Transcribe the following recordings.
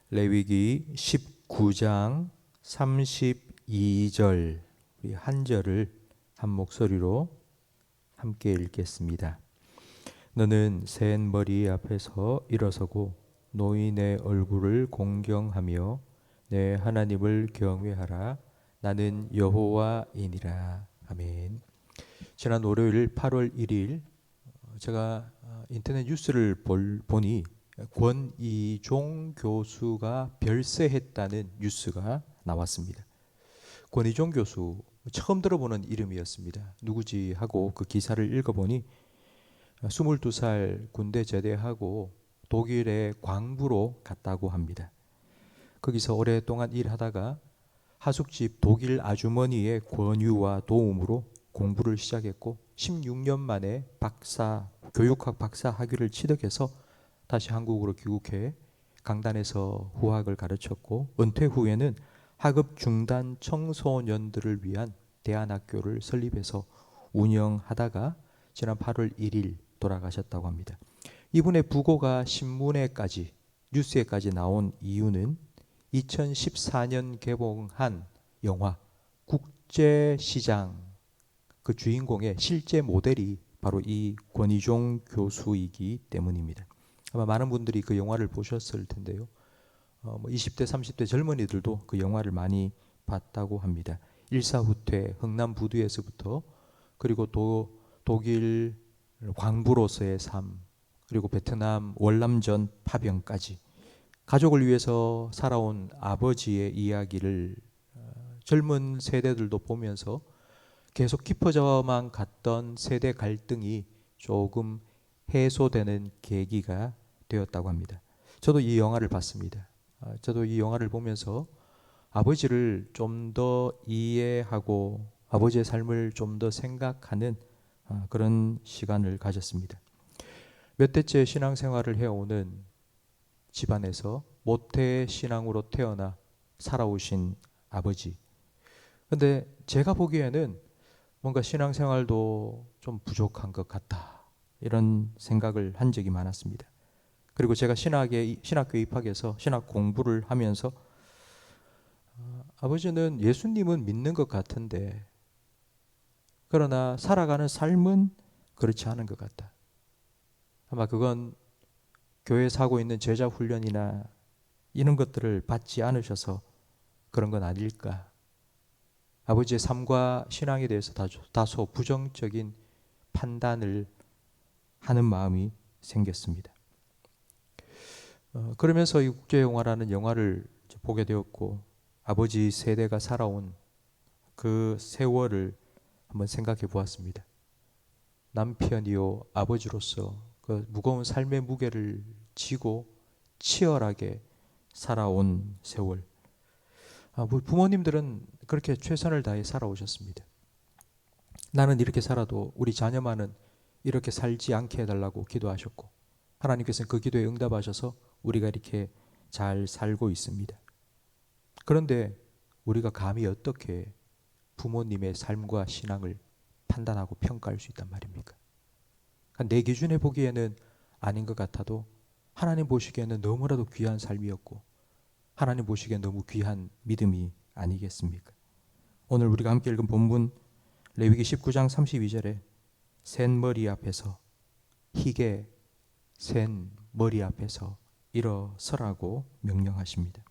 레위기 19장 32절 우리 한 절을 한 목소리로 함께 읽겠습니다. 너는 센 머리 앞에서 일어서고 노인의 얼굴을 공경하며 내 하나님을 경외하라. 나는 여호와이니라. 아멘. 지난 월요일 8월 1일 제가 인터넷 뉴스를 보니 권이종 교수가 별세했다는 뉴스가 나왔습니다. 권이종 교수 처음 들어보는 이름이었습니다. 누구지 하고 그 기사를 읽어보니 22살 군대 제대하고 독일의 광부로 갔다고 합니다. 거기서 오랫동안 일하다가 하숙집 독일 아주머니의 권유와 도움으로 공부를 시작했고 16년 만에 교육학 박사 학위를 취득해서 다시 한국으로 귀국해 강단에서 후학을 가르쳤고 은퇴 후에는 학업 중단 청소년들을 위한 대안학교를 설립해서 운영하다가 지난 8월 1일 돌아가셨다고 합니다. 이분의 부고가 신문에까지 뉴스에까지 나온 이유는 2014년 개봉한 영화 국제시장 그 주인공의 실제 모델이 바로 이 권이종 교수이기 때문입니다. 아마 많은 분들이 그 영화를 보셨을 텐데요. 20대, 30대 젊은이들도 그 영화를 많이 봤다고 합니다. 일사후퇴, 흥남 부두에서부터 그리고 독일 광부로서의 삶, 그리고 베트남 월남전 파병까지 가족을 위해서 살아온 아버지의 이야기를 젊은 세대들도 보면서 계속 깊어져만 갔던 세대 갈등이 조금 해소되는 계기가 되었다고 합니다. 저도 이 영화를 봤습니다. 저도 이 영화를 보면서 아버지를 좀 더 이해하고 아버지의 삶을 좀 더 생각하는 그런 시간을 가졌습니다. 몇 대째 신앙생활을 해오는 집안에서 모태 신앙으로 태어나 살아오신 아버지. 근데 제가 보기에는 뭔가 신앙생활도 좀 부족한 것 같다. 이런 생각을 한 적이 많았습니다. 그리고 제가 신학교에 입학해서 신학 공부를 하면서 아버지는 예수님은 믿는 것 같은데 그러나 살아가는 삶은 그렇지 않은 것 같다. 아마 그건 교회에서 하고 있는 제자 훈련이나 이런 것들을 받지 않으셔서 그런 건 아닐까. 아버지의 삶과 신앙에 대해서 다소 부정적인 판단을 하는 마음이 생겼습니다. 그러면서 이 국제영화라는 영화를 보게 되었고 아버지 세대가 살아온 그 세월을 한번 생각해 보았습니다. 남편이요 아버지로서 그 무거운 삶의 무게를 지고 치열하게 살아온 세월. 우리 부모님들은 그렇게 최선을 다해 살아오셨습니다. 나는 이렇게 살아도 우리 자녀만은 이렇게 살지 않게 해달라고 기도하셨고 하나님께서는 그 기도에 응답하셔서 우리가 이렇게 잘 살고 있습니다. 그런데 우리가 감히 어떻게 부모님의 삶과 신앙을 판단하고 평가할 수 있단 말입니까? 내 기준에 보기에는 아닌 것 같아도 하나님 보시기에는 너무나도 귀한 삶이었고 하나님 보시기에 너무 귀한 믿음이 아니겠습니까? 오늘 우리가 함께 읽은 본문 레위기 19장 32절에 센 머리 앞에서 희게 센 머리 앞에서 일어서라고 명령하십니다.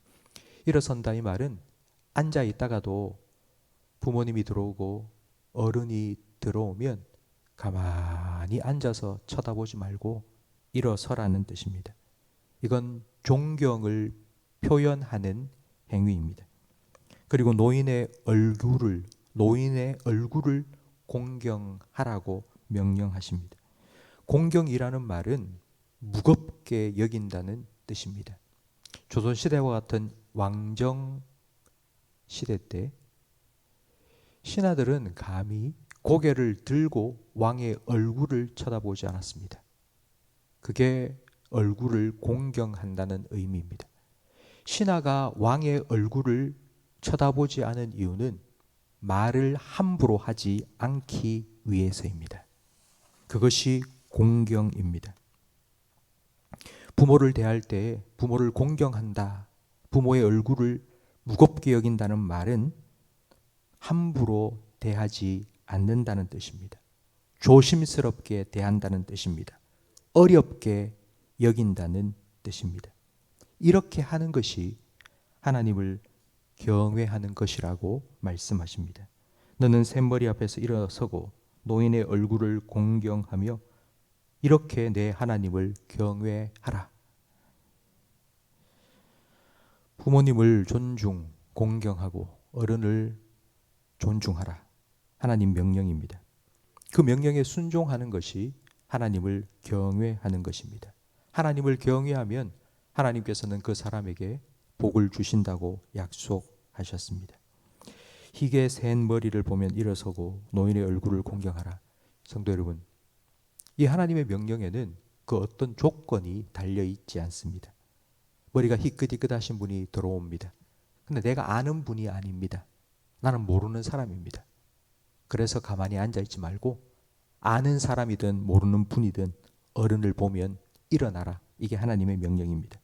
일어선다 이 말은 앉아 있다가도 부모님이 들어오고 어른이 들어오면 가만히 앉아서 쳐다보지 말고 일어서라는 뜻입니다. 이건 존경을 표현하는 행위입니다. 그리고 노인의 얼굴을 공경하라고 명령하십니다. 공경이라는 말은 무겁게 여긴다는 뜻입니다. 조선시대와 같은 왕정 시대 때 신하들은 감히 고개를 들고 왕의 얼굴을 쳐다보지 않았습니다. 그게 얼굴을 공경한다는 의미입니다. 신하가 왕의 얼굴을 쳐다보지 않은 이유는 말을 함부로 하지 않기 위해서입니다. 그것이 공경입니다. 부모를 대할 때 부모를 공경한다 부모의 얼굴을 무겁게 여긴다는 말은 함부로 대하지 않는다는 뜻입니다. 조심스럽게 대한다는 뜻입니다. 어렵게 여긴다는 뜻입니다. 이렇게 하는 것이 하나님을 경외하는 것이라고 말씀하십니다. 너는 샘머리 앞에서 일어서고 노인의 얼굴을 공경하며 이렇게 내 하나님을 경외하라. 부모님을 존중, 공경하고 어른을 존중하라. 하나님 명령입니다. 그 명령에 순종하는 것이 하나님을 경외하는 것입니다. 하나님을 경외하면 하나님께서는 그 사람에게 복을 주신다고 약속하셨습니다. 희게 센 머리를 보면 일어서고 노인의 얼굴을 공경하라. 성도 여러분, 이 하나님의 명령에는 그 어떤 조건이 달려있지 않습니다. 머리가 희끗희끗하신 분이 들어옵니다. 근데 내가 아는 분이 아닙니다. 나는 모르는 사람입니다. 그래서 가만히 앉아있지 말고 아는 사람이든 모르는 분이든 어른을 보면 일어나라. 이게 하나님의 명령입니다.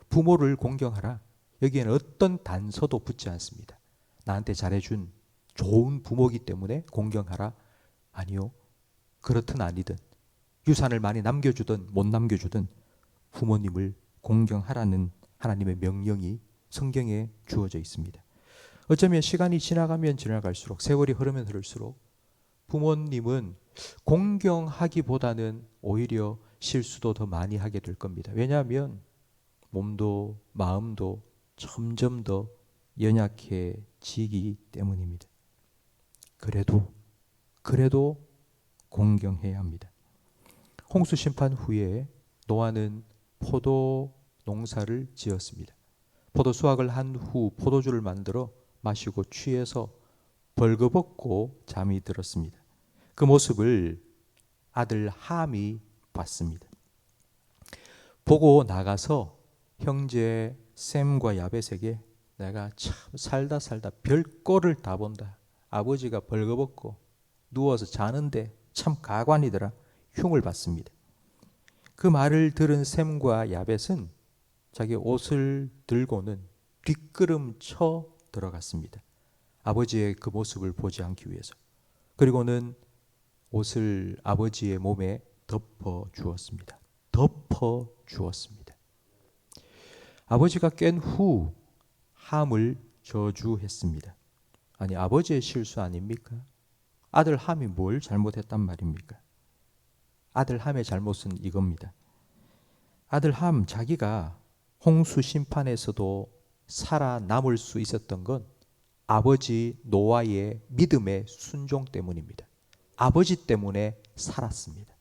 부모를 공경하라. 여기에는 어떤 단서도 붙지 않습니다. 나한테 잘해준 좋은 부모이기 때문에 공경하라. 아니요. 그렇든 아니든 유산을 많이 남겨주든 못 남겨주든 부모님을 공경하라는 하나님의 명령이 성경에 주어져 있습니다. 어쩌면 시간이 지나가면 지나갈수록 세월이 흐르면 흐를수록 부모님은 공경하기보다는 오히려 실수도 더 많이 하게 될 겁니다. 왜냐하면 몸도 마음도 점점 더 연약해지기 때문입니다. 그래도 공경해야 합니다. 홍수 심판 후에 노아는 포도 농사를 지었습니다. 포도 수확을 한 후 포도주를 만들어 마시고 취해서 벌거벗고 잠이 들었습니다. 그 모습을 아들 함이 봤습니다. 보고 나가서 형제 셈과 야벳에게 내가 참 살다 별꼴을 다 본다. 아버지가 벌거벗고 누워서 자는데 참 가관이더라. 흉을 받습니다. 그 말을 들은 셈과 야벳은 자기 옷을 들고는 뒷걸음 쳐 들어갔습니다. 아버지의 그 모습을 보지 않기 위해서. 그리고는 옷을 아버지의 몸에 덮어 주었습니다. 아버지가 깬 후 함을 저주했습니다. 아니, 아버지의 실수 아닙니까? 아들 함이 뭘 잘못했단 말입니까? 아들 함의 잘못은 이겁니다. 아들 함 자기가 홍수 심판에서도 살아남을 수 있었던 건 아버지 노아의 믿음의 순종 때문입니다. 아버지 때문에 살았습니다.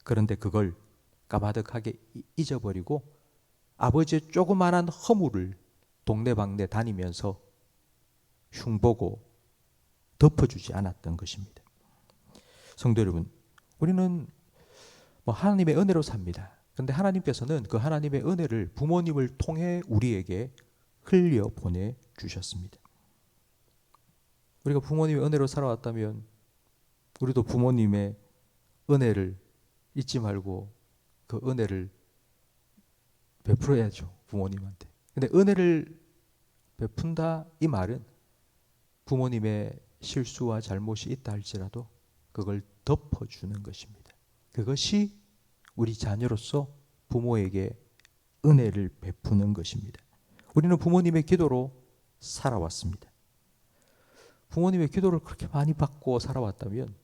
그런데 그걸 까마득하게 잊어버리고 아버지의 조그마한 허물을 동네방네 다니면서 흉보고 덮어주지 않았던 것입니다. 성도 여러분, 우리는 하나님의 은혜로 삽니다. 그런데 하나님께서는 그 하나님의 은혜를 부모님을 통해 우리에게 흘려 보내주셨습니다. 우리가 부모님의 은혜로 살아왔다면 우리도 부모님의 은혜를 잊지 말고 그 은혜를 베풀어야죠. 부모님한테. 근데 은혜를 베푼다 이 말은 부모님의 실수와 잘못이 있다 할지라도 그걸 덮어주는 것입니다. 그것이 우리 자녀로서 부모에게 은혜를 베푸는 것입니다. 우리는 부모님의 기도로 살아왔습니다. 부모님의 기도를 그렇게 많이 받고 살아왔다면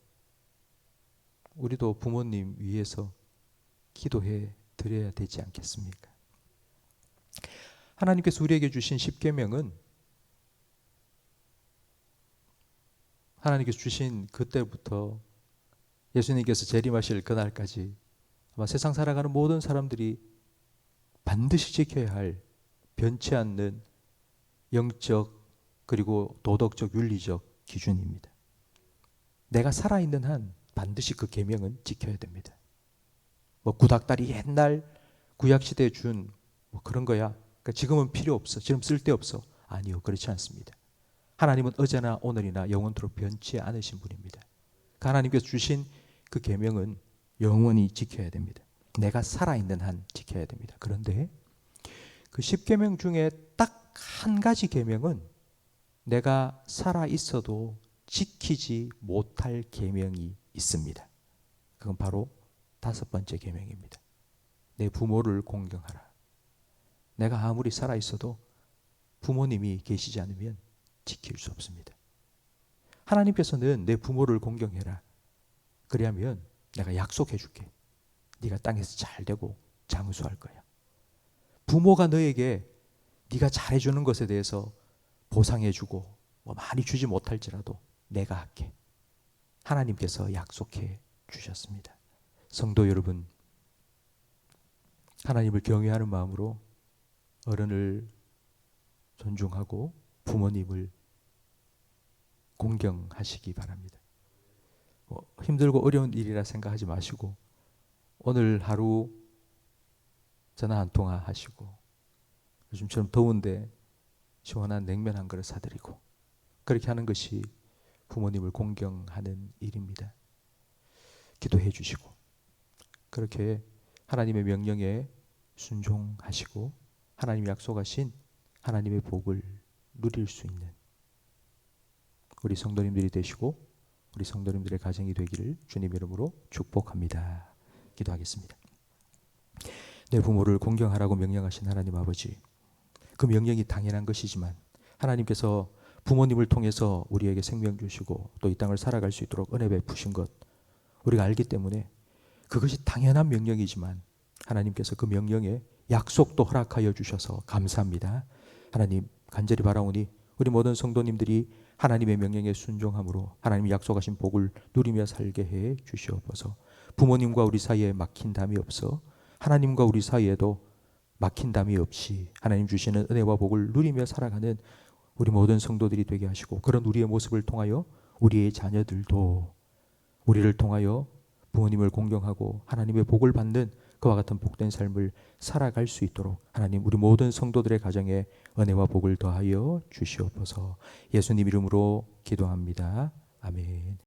우리도 부모님 위해서 기도해 드려야 되지 않겠습니까? 하나님께서 우리에게 주신 십계명은 하나님께서 주신 그때부터 예수님께서 재림하실 그날까지 아마 세상 살아가는 모든 사람들이 반드시 지켜야 할 변치 않는 영적 그리고 도덕적 윤리적 기준입니다. 내가 살아있는 한 반드시 그 계명은 지켜야 됩니다. 구닥다리 옛날 구약시대에 준 그런 거야. 그러니까 지금은 필요 없어. 지금 쓸데없어. 아니요. 그렇지 않습니다. 하나님은 어제나 오늘이나 영원토록 변치 않으신 분입니다. 그 하나님께서 주신 그 계명은 영원히 지켜야 됩니다. 내가 살아있는 한 지켜야 됩니다. 그런데 그 10계명 중에 딱 한 가지 계명은 내가 살아 있어도 지키지 못할 계명이 있습니다. 그건 바로 5번째 계명입니다. 내 부모를 공경하라. 내가 아무리 살아 있어도 부모님이 계시지 않으면 지킬 수 없습니다. 하나님께서는 내 부모를 공경해라. 그리하면 내가 약속해 줄게. 네가 땅에서 잘 되고 장수할 거야. 부모가 너에게 네가 잘해주는 것에 대해서 보상해주고 뭐 많이 주지 못할지라도 내가 할게. 하나님께서 약속해 주셨습니다. 성도 여러분, 하나님을 경외하는 마음으로 어른을 존중하고 부모님을 공경하시기 바랍니다. 힘들고 어려운 일이라 생각하지 마시고 오늘 하루 전화 한 통화 하시고 요즘처럼 더운데 시원한 냉면 한 그릇 사드리고 그렇게 하는 것이 부모님을 공경하는 일입니다. 기도해 주시고 그렇게 하나님의 명령에 순종하시고 하나님이 약속하신 하나님의 복을 누릴 수 있는 우리 성도님들이 되시고 우리 성도님들의 가정이 되기를 주님 이름으로 축복합니다. 기도하겠습니다. 내 부모를 공경하라고 명령하신 하나님 아버지, 그 명령이 당연한 것이지만 하나님께서 부모님을 통해서 우리에게 생명 주시고 또 이 땅을 살아갈 수 있도록 은혜 베푸신 것 우리가 알기 때문에 그것이 당연한 명령이지만 하나님께서 그 명령에 약속도 허락하여 주셔서 감사합니다. 하나님 간절히 바라오니 우리 모든 성도님들이 하나님의 명령에 순종함으로 하나님이 약속하신 복을 누리며 살게 해 주시옵소서. 부모님과 우리 사이에 막힌 담이 없어 하나님과 우리 사이에도 막힌 담이 없이 하나님 주시는 은혜와 복을 누리며 살아가는 우리 모든 성도들이 되게 하시고 그런 우리의 모습을 통하여 우리의 자녀들도 우리를 통하여 부모님을 공경하고 하나님의 복을 받는 그와 같은 복된 삶을 살아갈 수 있도록 하나님 우리 모든 성도들의 가정에 은혜와 복을 더하여 주시옵소서. 예수님 이름으로 기도합니다. 아멘.